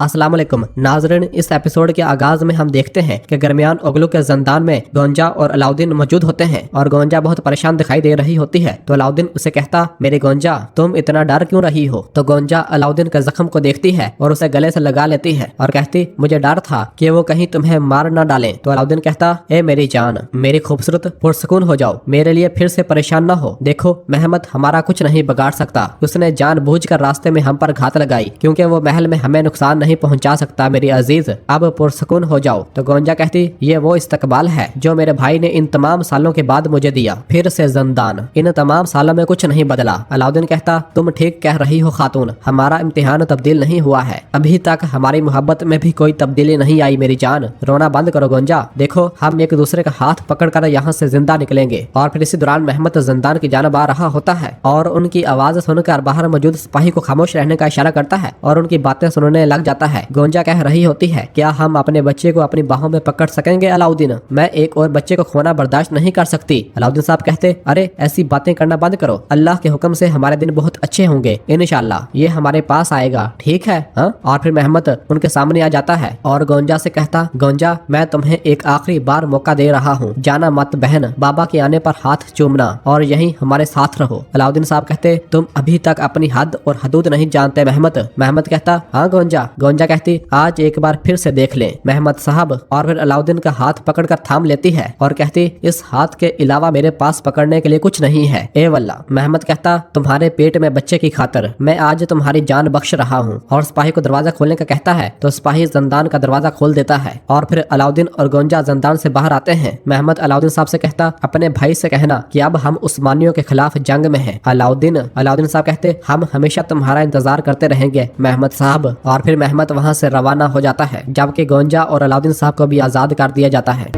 अस्सलाम वालेकुम नाज़रीन, इस एपिसोड के आगाज में हम देखते हैं कि दरमियान ओगलू के जंदान में गोंजा और अलाउद्दीन मौजूद होते हैं और गोंजा बहुत परेशान दिखाई दे रही होती है। तो अलाउद्दीन उसे कहता, मेरे गोंजा तुम इतना डर क्यों रही हो? तो गोंजा अलाउद्दीन के जख्म को देखती है और उसे गले से लगा लेती है और कहती, मुझे डर था कि वो कहीं तुम्हें मार न डालें। तो अलाउद्दीन कहता, ए मेरी जान, मेरी खूबसूरत पुरसकून हो जाओ, मेरे लिए फिर से परेशान न हो। देखो मेहमद हमारा कुछ नहीं बिगाड़ सकता, उसने जानबूझकर रास्ते में हम पर घात लगाई क्योंकि वो महल में हमें नुकसान नहीं पहुंचा सकता। मेरी अजीज अब पुरसकून हो जाओ। तो गोंजा कहती, ये वो इस्तकबाल है जो मेरे भाई ने इन तमाम सालों के बाद मुझे दिया, फिर से जंदान, इन तमाम सालों में कुछ नहीं बदला। अलाउद्दीन कहता, तुम ठीक कह रही हो खातून, हमारा इम्तिहान तब्दील नहीं हुआ है, अभी तक हमारी मोहब्बत में भी कोई तब्दीली नहीं आई। मेरी जान रोना बंद करो गोंजा, देखो हम एक दूसरे का हाथ पकड़कर यहाँ से जिंदा निकलेंगे। और फिर इसी दौरान महमद जंदान की जानब आ रहा होता है और उनकी आवाज सुनकर बाहर मौजूद सिपाही को खामोश रहने का इशारा करता है और उनकी बातें सुनने लग जाता है। गोंजा कह रही होती है, क्या हम अपने बच्चे को अपनी बाहों में पकड़ सकेंगे अलाउद्दीन? मैं एक और बच्चे को खोना बर्दाश्त नहीं कर सकती। अलाउद्दीन साहब कहते, अरे ऐसी बातें करना बंद करो, अल्लाह के हुक्म से हमारे दिन बहुत अच्छे होंगे इंशाअल्लाह, ये हमारे पास आएगा, ठीक है हाँ? और फिर महमद उनके सामने आ जाता है और गोंजा से कहता, गोंजा मैं तुम्हें एक आखिरी बार मौका दे रहा हूँ, जाना मत बहन, बाबा के आने पर हाथ चूमना और यहीं हमारे साथ रहो। अलाउद्दीन साहब कहते, तुम अभी तक अपनी हद और हदूद नहीं जानते महमद। महमद कहता, हाँ गोंजा। गोंजा कहती, आज एक बार फिर से देख ले महमद साहब। और फिर अलाउद्दीन का हाथ पकड़कर थाम लेती है और कहती, इस हाथ के अलावा मेरे पास पकड़ने के लिए कुछ नहीं है ए वल्ला। महमद कहता, तुम्हारे पेट में बच्चे की खातिर मैं आज तुम्हारी जान बख्श रहा हूँ। और सिपाही को दरवाजा खोलने का कहता है तो सिपाही जंदान का दरवाजा खोल देता है और फिर अलाउद्दीन और गोंजा जंदान से बाहर आते हैं। महमद अलाउद्दीन साहब से कहता, अपने भाई से कहना कि अब हम उस्मानियों के खिलाफ जंग में हैं। अलाउद्दीन साहब कहते, हम हमेशा तुम्हारा इंतजार करते रहेंगे महमद साहब। और फिर महमद वहां से रवाना हो जाता है जबकि गोंजा और अलाउद्दीन साहब को भी आजाद कर दिया जाता है।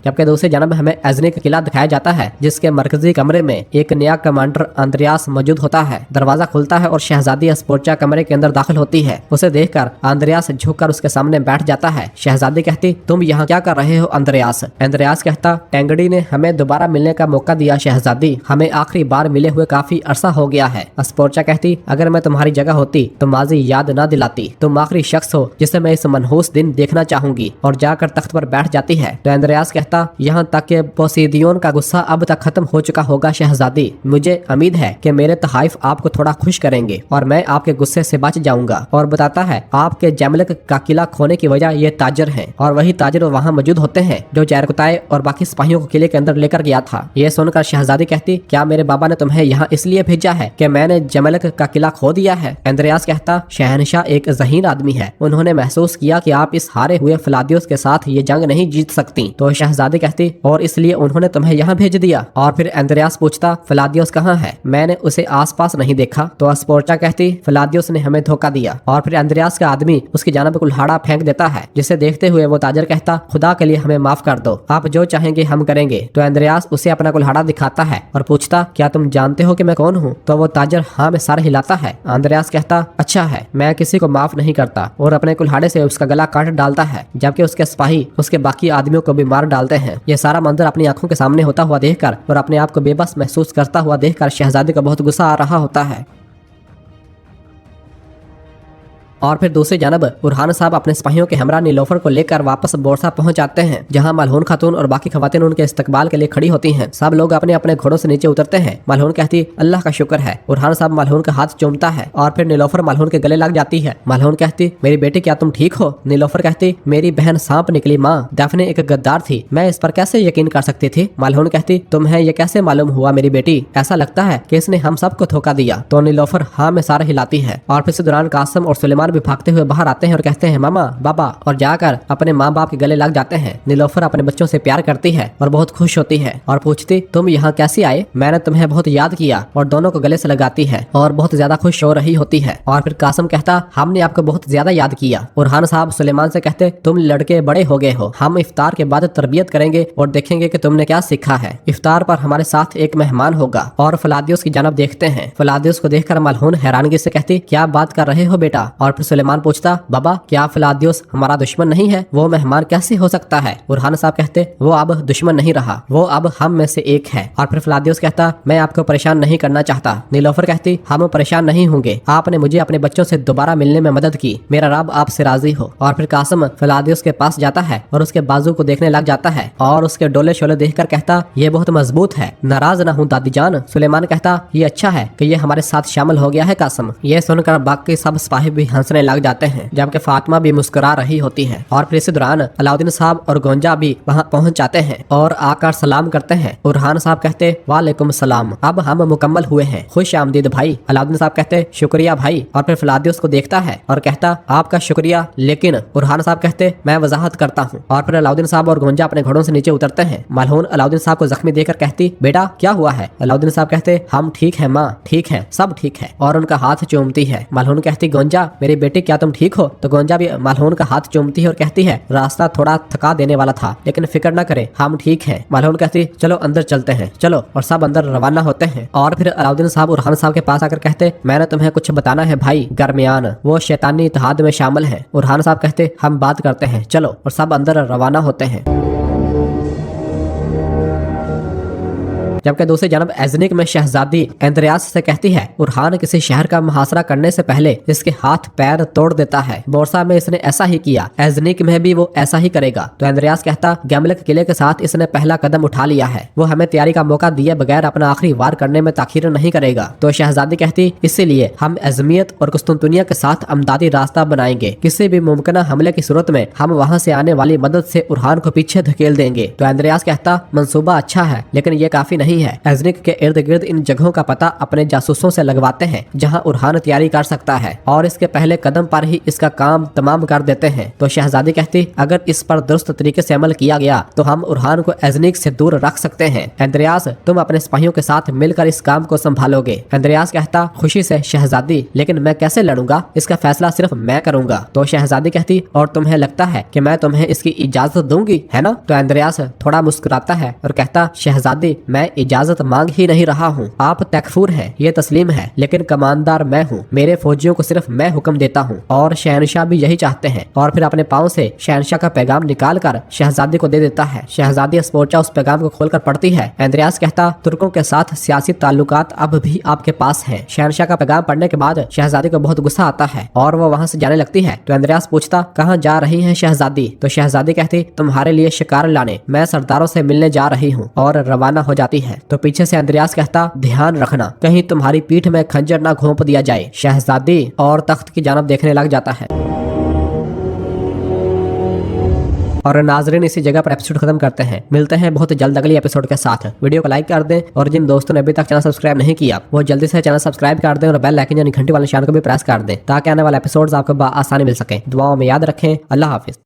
जबकि दूसरी जानब हमें एज़नी का किला दिखाया जाता है जिसके मरकजी कमरे में एक नया कमांडर आंद्रियास मौजूद होता है। दरवाजा खुलता है और शहजादी अस्पोर्चा कमरे के अंदर दाखिल होती है। उसे देखकर आंद्रियास झुककर उसके सामने बैठ जाता है। शहजादी कहती, तुम यहाँ क्या कर रहे हो आंद्रियास? आंद्रियास कहता, टेंगड़ी ने हमें दोबारा मिलने का मौका दिया शहजादी, हमें आखिरी बार मिले हुए काफी अरसा हो गया है। अस्पोर्चा कहती, अगर मैं तुम्हारी जगह होती तो माजी याद न दिलाती, तुम आखिरी शख्स हो जिसे मैं इस मनहूस दिन देखना चाहूंगी। और जाकर तख्त पर बैठ जाती है। तो आंद्रियास कहता, यहाँ तक कि पोसीदियोन का गुस्सा अब तक खत्म हो चुका होगा शहजादी, मुझे उम्मीद है कि मेरे तहाइफ आपको थोड़ा खुश करेंगे और मैं आपके गुस्से से बच जाऊंगा। और बताता है, आपके जमलक का किला खोने की वजह ये ताजर हैं और वही ताजर वहाँ मौजूद होते हैं जो जैरकुताए और बाकी सिपाहियों को किले के अंदर लेकर गया था। ये सुनकर शहजादी कहती, क्या मेरे बाबा ने तुम्हें यहाँ इसलिए भेजा है कि मैंने जमलक का किला खो दिया है? आंद्रियास कहता, शहनशाह एक ज़हीन आदमी है, उन्होंने महसूस किया कि आप इस हारे हुए फलादियोस के साथ ये जंग नहीं जीत सकती। तो शहजादी कहती, और इसलिए उन्होंने तुम्हें यहाँ भेज दिया। और फिर आंद्रियास पूछता, फलादियोस कहाँ है? मैंने उसे आसपास नहीं देखा। तो अस्पोर्चा कहती, फलादियोस ने हमें धोखा दिया। और फिर आंद्रियास का आदमी उसकी जानिब कुल्हाड़ा फेंक देता है जिसे देखते हुए वो ताजर कहता, खुदा के लिए हमें माफ कर दो, आप जो चाहेंगे हम करेंगे। तो आंद्रियास उसे अपना कुल्हाड़ा दिखाता है और पूछता, क्या तुम जानते हो कि मैं कौन हूँ? तो वो ताजर हाँ में सर हिलाता है। आंद्रियास कहता, अच्छा है, मैं किसी को माफ नहीं करता, और अपने कुल्हाड़े से उसका गला काट डालता है जबकि उसके सिपाही उसके बाकी आदमियों को भी मार डालते हैं। ये सारा मंजर अपनी आंखों के सामने होता हुआ देखकर और अपने आप को बेबस महसूस करता हुआ देखकर शहजादी को बहुत गुस्सा आ रहा होता है। और फिर दूसरी जानब बुरहान साहब अपने सिपाहियों के हमरा नीलोफर को लेकर वापस बोरसा पहुंच जाते हैं जहां मलहून खातून और बाकी खवातीन उनके इस्तकबाल के लिए खड़ी होती हैं। सब लोग अपने अपने घोड़ों से नीचे उतरते हैं। मलहून कहती, अल्लाह का शुक्र है। बुरहान साहब मलहून का हाथ चूमता है और फिर नीलोफर मलहून के गले लग जाती है। मलहून कहती, मेरी बेटी क्या तुम ठीक हो? नीलोफर कहती, मेरी बहन सांप निकली माँ, दफने एक गद्दार थी, मैं इस पर कैसे यकीन कर सकती थी? मलहून कहती, तुम्हें ये कैसे मालूम हुआ मेरी बेटी? ऐसा लगता है कि इसने हम सबको धोखा दिया। तो नीलोफर हाँ में सारा हिलाती है। और फिर इस दौरान कासिम और सुलेमान भी भागते हुए बाहर आते हैं और कहते हैं, मामा बाबा, और जाकर अपने माँ बाप के गले लग जाते हैं। नीलोफर अपने बच्चों से प्यार करती है और बहुत खुश होती है और पूछती, तुम यहाँ कैसे आए? मैंने तुम्हें बहुत याद किया। और दोनों को गले से लगाती है और बहुत ज्यादा खुश हो रही होती है। और फिर कासिम कहता, हमने आपको बहुत ज्यादा याद किया। बुरहान साहब सुलेमान से कहते, तुम लड़के बड़े हो गए हो, हम इफ्तार के बाद तरबियत करेंगे और देखेंगे कि तुमने क्या सीखा है। इफ्तार पर हमारे साथ एक मेहमान होगा। और फलादियोस की जानब देखते हैं। फलादियोस को देखकर मलहून हैरानगी से कहती, क्या बात कर रहे हो बेटा? और और फिर सुलेमान पूछता, बाबा क्या फिलादियोस हमारा दुश्मन नहीं है? वो मेहमान कैसे हो सकता है? बुरहान साहब कहते, वो अब दुश्मन नहीं रहा, वो अब हम में से एक है। और फिर फिलादियोस कहता, मैं आपको परेशान नहीं करना चाहता। नीलोफर कहती, हम परेशान नहीं होंगे, आपने मुझे अपने बच्चों से दोबारा मिलने में मदद की, मेरा रब आपसे राजी हो। और फिर कासिम फिलादियोस के पास जाता है और उसके बाजू को देखने लग जाता है और उसके डोले शोले देखकर कहता, ये बहुत मजबूत है, नाराज ना हूँ दादी जान। सुलेमान कहता, ये अच्छा है कि ये हमारे साथ शामिल हो गया है कासिम। ये सुनकर बाकी सब सिपाही भी हंसने लग जाते हैं, जबकि फातिमा भी मुस्कुरा रही होती है। और फिर इसी दौरान अलाउद्दीन साहब और गोंजा भी वहाँ पहुँच जाते हैं और आकर सलाम करते हैं। बुरहान साहब कहते, वालेकुम सलाम, अब हम मुकम्मल हुए हैं, खुश आमदीद भाई। अलाउद्दीन साहब कहते, शुक्रिया भाई। और फिर फिलादियोस को देखता है और कहता, आपका शुक्रिया, लेकिन बुरहान साहब कहते, मैं वजाहत करता हूँ। और फिर अलाउद्दीन साहब और गोंजा अपने घोड़ों से नीचे उतरते हैं। मलहून अलाउद्दीन साहब को जख्मी देकर कहती, बेटा क्या हुआ है? अलाउद्दीन साहब कहते, हम ठीक है माँ, ठीक है, सब ठीक है। और उनका हाथ चूमती है। मलहून कहती, गोंजा मेरी बेटी क्या तुम ठीक हो? तो गोंजा भी मलहून का हाथ चूमती है और कहती है, रास्ता थोड़ा थका देने वाला था, लेकिन फिक्र न करे, हम ठीक हैं। मलहून कहती, चलो अंदर चलते हैं, चलो। और सब अंदर रवाना होते हैं। और फिर अलाउद्दीन साहब बुरहान साहब के पास आकर कहते, मैंने तुम्हें कुछ बताना है भाई, गरमियान वो शैतानी इत्तेहाद में शामिल है। बुरहान साहब कहते, हम बात करते हैं, चलो। और सब अंदर रवाना होते हैं। जबकि दूसरी जानब एज़निक में शहजादी एंद्रियास से कहती है, बुरहान किसी शहर का मुहासरा करने से पहले इसके हाथ पैर तोड़ देता है। बोरसा में इसने ऐसा ही किया, एज़निक में भी वो ऐसा ही करेगा। तो एंद्रियास कहता, गैमलेक किले के साथ इसने पहला कदम उठा लिया है, वो हमें तैयारी का मौका दिए बगैर अपना आखिरी वार करने में ताखीर नहीं करेगा। तो शहजादी कहती, इसीलिए हम अजमियत और कुस्तुनतुनिया के साथ अमदादी रास्ता बनाएंगे, किसी भी मुमकिन हमले की सूरत में हम वहाँ से आने वाली मदद से बुरहान को पीछे धकेल देंगे। तो एंद्रियास कहता, मंसूबा अच्छा है, लेकिन ये काफी नहीं है। एज़निक के इर्द गिर्द इन जगहों का पता अपने जासूसों से लगवाते हैं जहां बुरहान तैयारी कर सकता है, और इसके पहले कदम पर ही इसका काम तमाम कर देते हैं। तो शहजादी कहती, अगर इस पर दुरुस्त तरीके से अमल किया गया तो हम बुरहान को एज़निक से दूर रख सकते हैं। एंद्रियास, तुम अपने सिपाहियों के साथ मिलकर इस काम को संभालोगे। एंद्रियास कहता, खुशी से शहजादी, लेकिन मैं कैसे लड़ूंगा, इसका फैसला सिर्फ मैं करूंगा। तो शहजादी कहती, और तुम्हें लगता है कि मैं तुम्हें इसकी इजाजत दूंगी, है ना? तो एंद्रियास थोड़ा मुस्कुराता है और कहता, शहजादी मैं इजाजत मांग ही नहीं रहा हूँ, आप तकफूर हैं, ये तस्लीम है, लेकिन कमानदार मैं हूँ, मेरे फौजियों को सिर्फ मैं हुक्म देता हूँ, और शहनशाह भी यही चाहते हैं। और फिर अपने पाँव से शहनशाह का पैगाम निकाल कर शहजादी को दे देता है। शहजादी स्पोर्चा उस पैगाम को खोलकर पढ़ती है। एंद्रियास कहता, तुर्कों के साथ सियासी ताल्लुकात अब भी आपके पास हैं। शहनशाह का पैगाम पढ़ने के बाद शहजादी को बहुत गुस्सा आता है और वो वहाँ से जाने लगती है। तो एंद्रियास पूछता, कहाँ जा रही है शहजादी? तो शहजादी कहती, तुम्हारे लिए शिकार लाने, मैं सरदारों से मिलने जा रही हूँ, और रवाना हो जाती है। तो पीछे से एंद्रियास कहता, ध्यान रखना कहीं तुम्हारी पीठ में खंजर ना घोंप दिया जाए। शहजादी और तख्त की जानब देखने लग जाता है। और नाजरीन, इसी जगह पर एपिसोड खत्म करते हैं। मिलते हैं बहुत जल्द अगली एपिसोड के साथ। वीडियो को लाइक कर दें, और जिन दोस्तों ने अभी तक चैनल सब्सक्राइब नहीं किया वो जल्दी से चैनल सब्सक्राइब कर दें और बेल आइकन यानी घंटी वाले निशान को भी प्रेस कर दें, ताकि आने वाले एपिसोड्स आपको आसानी मिल सके। दुआओं में याद रखें। अल्लाह हाफिज।